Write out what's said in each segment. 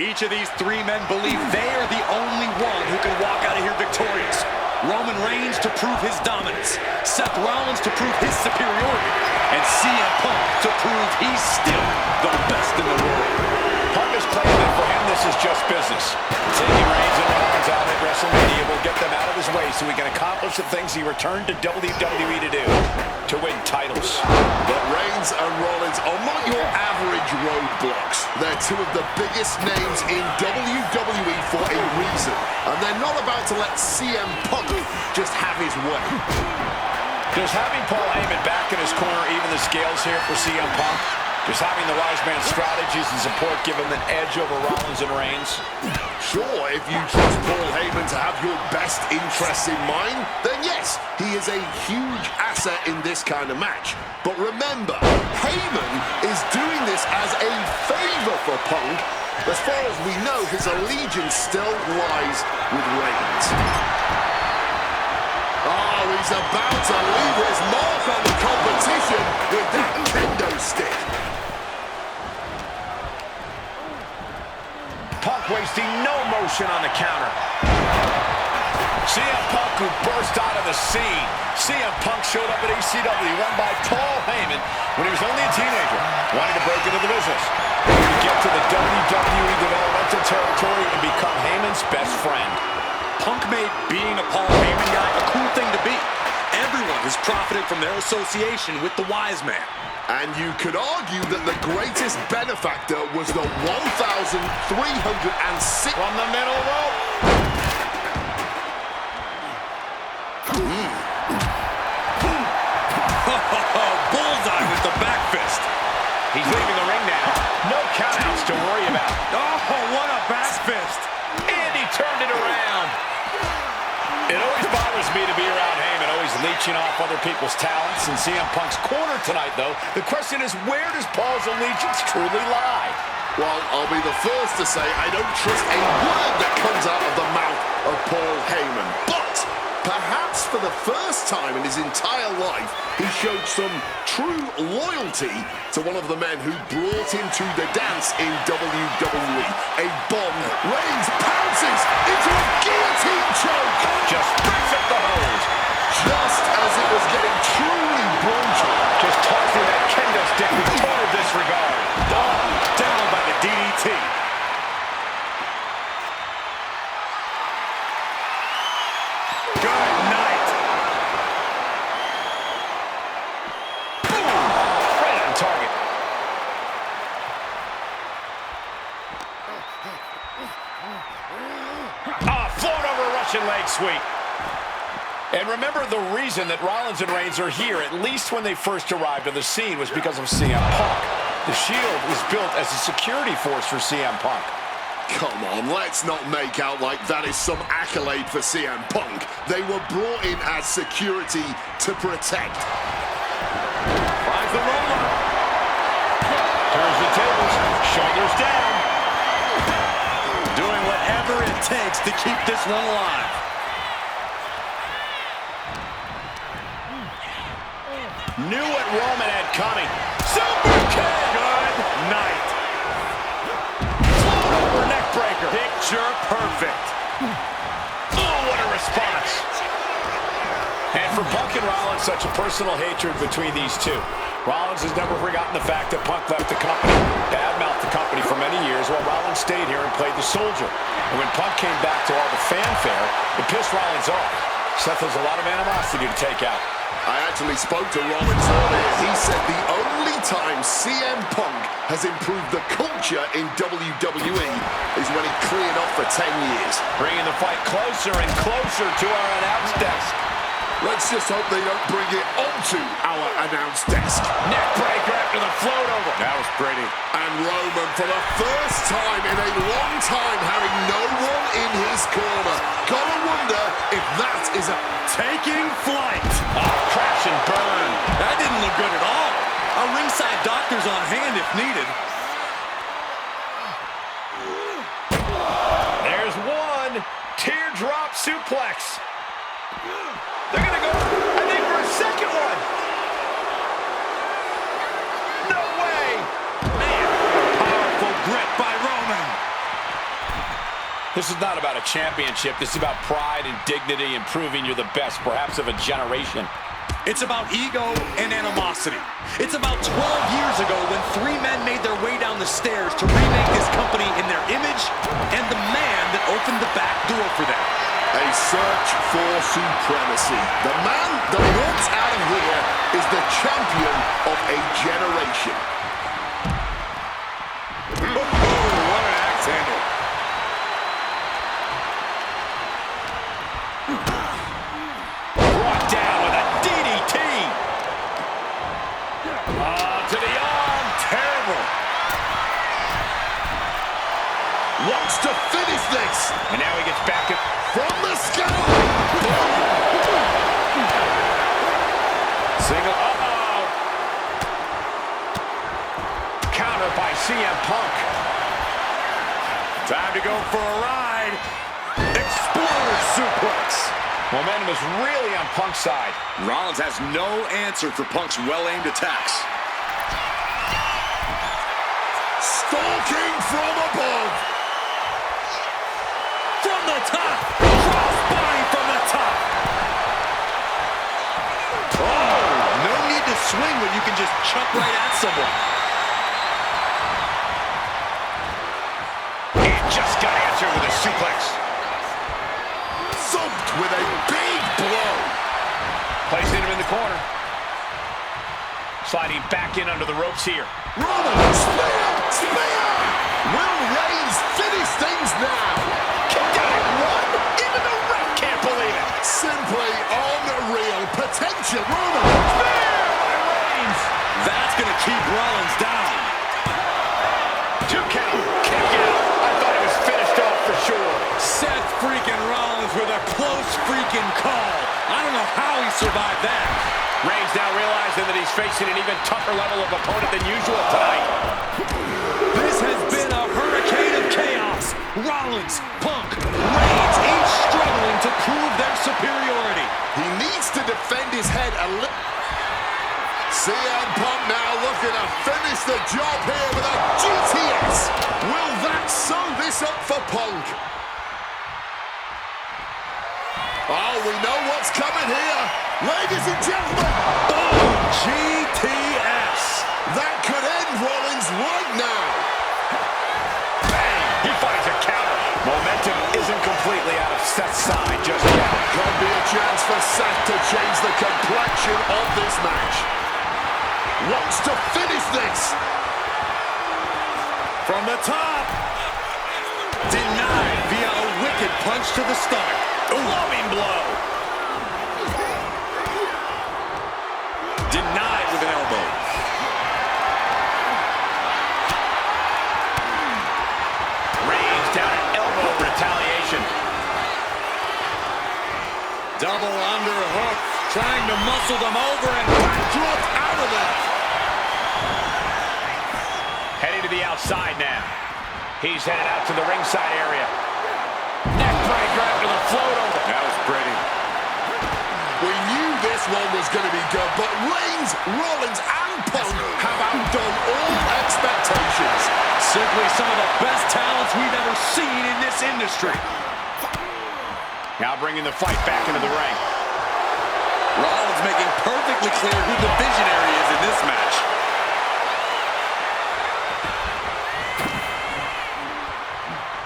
Each of these three men believe they are the only one who can walk out of here victorious. Roman Reigns to prove his dominance, Seth Rollins to prove his superiority, and CM Punk to prove he's still the best in the world. Punk is claiming that for him this is just business. Taking Reigns and Rollins out at WrestleMania will get them out of his way so he can accomplish the things he returned to WWE to do, to win titles. But Reigns and Rollins are not your average roadblocks. They're two of the biggest names in WWE for a reason. And they're not about to let CM Punk just have his way. Does having Paul Heyman back in his corner even the scales here for CM Punk? Does having the wise man strategies and support give him an edge over Rollins and Reigns? Sure, if you trust Paul Heyman to have your best interests in mind, then yes, he is a huge asset in this kind of match. But remember, Heyman is doing this as a favor for Punk. As far as we know, his allegiance still lies with Reigns. Oh, he's about to leave his mark on the competition with that kendo stick. Punk wasting no motion on the counter. CM Punk who burst out of the scene. CM Punk showed up at ECW, run by Paul Heyman when he was only a teenager, wanting to break into the business. He would get to the WWE developmental territory and become Heyman's best friend. Punk made being a Paul Heyman guy a cool thing to be. Everyone has profited from their association with the wise man. And you could argue that the greatest benefactor was the 1,306... From the middle rope. Bullseye with the back fist. He's leaving the ring now. No countouts to worry about. Oh, what a back fist. And he turned it around. It always bothers me to be around Heyman, always leeching off other people's talents. In CM Punk's corner tonight, though, the question is, where does Paul's allegiance truly lie? Well, I'll be the first to say I don't trust a word that comes out of the mouth of Paul Heyman. But perhaps for the first time in his entire life, he showed some true loyalty to one of the men who brought him to the dance in WWE. A bomb. Reigns pounces into a guillotine choke. Just breaks up the hose. Just as it was getting truly brutal. Just tossing that kendo stick with total disregard. Down by the DDT. Good night. Right on target. Float over a Russian leg sweep. And remember, the reason that Rollins and Reigns are here, at least when they first arrived on the scene, was because of CM Punk. The Shield was built as a security force for CM Punk. Come on, let's not make out like that is some accolade for CM Punk. They were brought in as security to protect. Finds the roller. Turns the tables, shoulders down. Doing whatever it takes to keep this one alive. Knew what Roman had coming. Super kick! Good night. Float over neck breaker. Picture perfect. Oh, what a response. And for Punk and Rollins, such a personal hatred between these two. Rollins has never forgotten the fact that Punk left the company, badmouthed the company for many years, while Rollins stayed here and played the soldier. And when Punk came back to all the fanfare, it pissed Rollins off. Seth has a lot of animosity to take out. I actually spoke to Rollins earlier. He said the only time CM Punk has improved the culture in WWE is when he cleared off for 10 years. Bringing the fight closer and closer to our announce desk. Let's just hope they don't bring it onto our announce desk. Neck breaker after the float over. That was pretty. And Roman, for the first time in a long time, having no one in his corner. Gotta wonder if that is a... Taking flight. Crash and burn. That didn't look good at all. A ringside doctor's on hand if needed. There's one. Teardrop suplex. They're going to go, I think, for a second one. No way. Man, powerful grip by Roman. This is not about a championship. This is about pride and dignity and proving you're the best, perhaps of a generation. It's about ego and animosity. It's about 12 years ago when three men made their way down the stairs to remake this company in their image and the man that opened the back door for them. A search for supremacy. The man that walks out of here is the champion of a generation. Oh, what an axe handle. Brought down with a DDT. To the arm. Terrible. Wants to finish this. And now he gets back From the skull. Single. Counter by CM Punk. Time to go for a ride. Exploder suplex. Momentum is really on Punk's side. Rollins has no answer for Punk's well-aimed attacks. Stalking from above. From the top. Crossbody from the top. Oh, no need to swing when you can just chuck right at someone. He just got answered with a suplex. Thumped with a big blow. Placing him in the corner. Sliding back in under the ropes here. Rollins, spear! Will Reigns finish things now? Kicked out at one. Even the ref can't believe it. Simply unreal potential. Rollins, Spear by Reigns. That's going to keep Rollins down. 2 count. Kick out. I thought he was finished off for sure. Seth freaking Rollins with a close freaking call. I don't know how he survived that. Reigns now realizing that he's facing an even tougher level of opponent than usual tonight. This has been a hurricane of chaos. Rollins, Punk, Reigns, each struggling to prove their superiority. he needs to defend his head a little. CM Punk now looking to finish the job here with a GTS. Will that sew this up for Punk? Oh, we know what's coming here. Ladies and gentlemen. Boom! GTS. That could end Rollins right now. Bang! He finds a counter. Momentum isn't completely out of Seth's side just yet. Could be a chance for Seth to change the complexion of this match. Wants to finish this. From the top. Denied via a wicked punch to the stomach. Loving blow. Denied with an elbow. Reigns down an elbow retaliation. Double underhook. Trying to muscle them over and backdrop out of that. Heading to the outside now. He's headed out to the ringside area. Neckbreaker after the float over. That was pretty. We knew this one was going to be good, but Reigns, Rollins, and Punk have outdone all expectations. Simply some of the best talents we've ever seen in this industry. Now bringing the fight back into the ring. Rollins making perfectly clear who the visionary is in this match.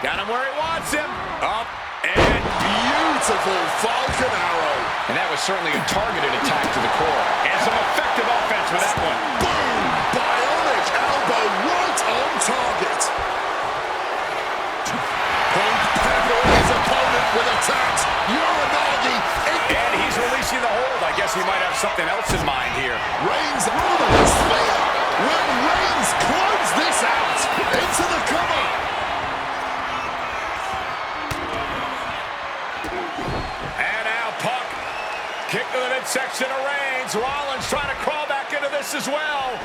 Got him where he wants him. Up and Beautiful Falcon Arrow. And that was certainly a targeted attack to the core. And some effective offense with that one. Boom! Bionic elbow right on target. Punk peppering his opponent with attacks. Uranagi. And he's releasing the hold. I guess he might have something else in mind here. Reigns Rollins spear. Will Reigns close this out? Into the cover. And now Punk. Kick to the midsection of Reigns. Rollins trying to crawl back into this as well.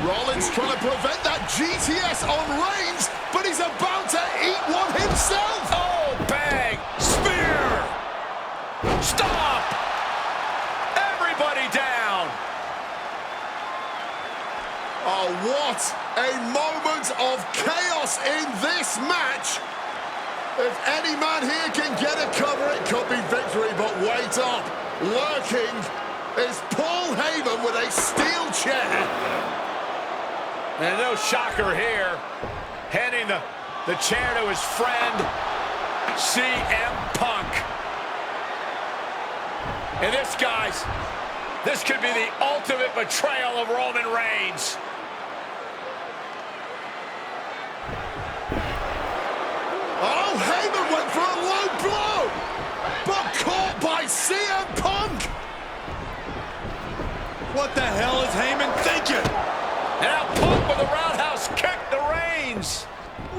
Rollins trying to prevent that GTS on Reigns, but he's about to eat one himself. Oh, bang. Spear. Stop. Everybody down. Oh, what a moment of chaos in this match. If any man here can get a cover, it could be victory, but wait up. Lurking is Paul Heyman with a steel chair. And no shocker here. Handing the chair to his friend, CM Punk. And this, guys, this could be the ultimate betrayal of Roman Reigns. Oh, Heyman went for a low blow, but caught by CM Punk. What the hell is Heyman thinking? And now Punk with a roundhouse kick to Reigns.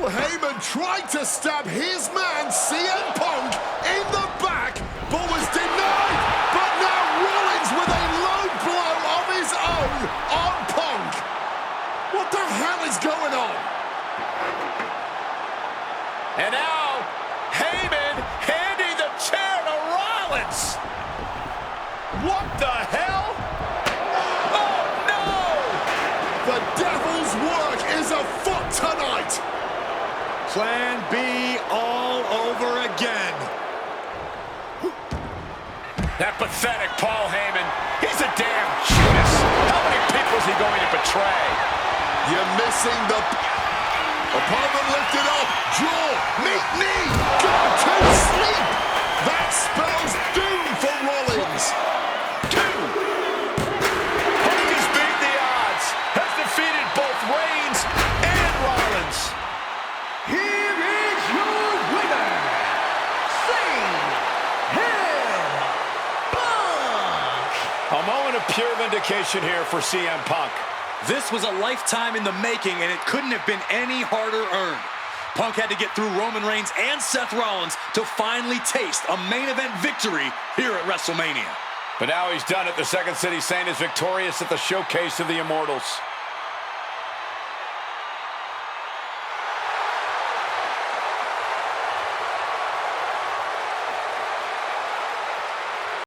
Well, Heyman tried to stab his man, CM Punk, in the back, but was denied. But now Rollins with a low blow of his own on Punk. What the hell is going on? And now, Heyman handing the chair to Rollins. What the hell? Oh, no! The devil's work is afoot tonight. Plan B all over again. That pathetic Paul Heyman. He's a damn Judas. How many people is he going to betray? You're missing the... Opponent lifted up, jaw, meet knee, go to sleep. That spells doom for Rollins. 2. Punk has beat the odds, has defeated both Reigns and Rollins. Here is your winner, CM Punk. A moment of pure vindication here for CM Punk. This was a lifetime in the making, and it couldn't have been any harder earned. Punk had to get through Roman Reigns and Seth Rollins to finally taste a main event victory here at WrestleMania. But now he's done it. The Second City Saint is victorious at the Showcase of the Immortals.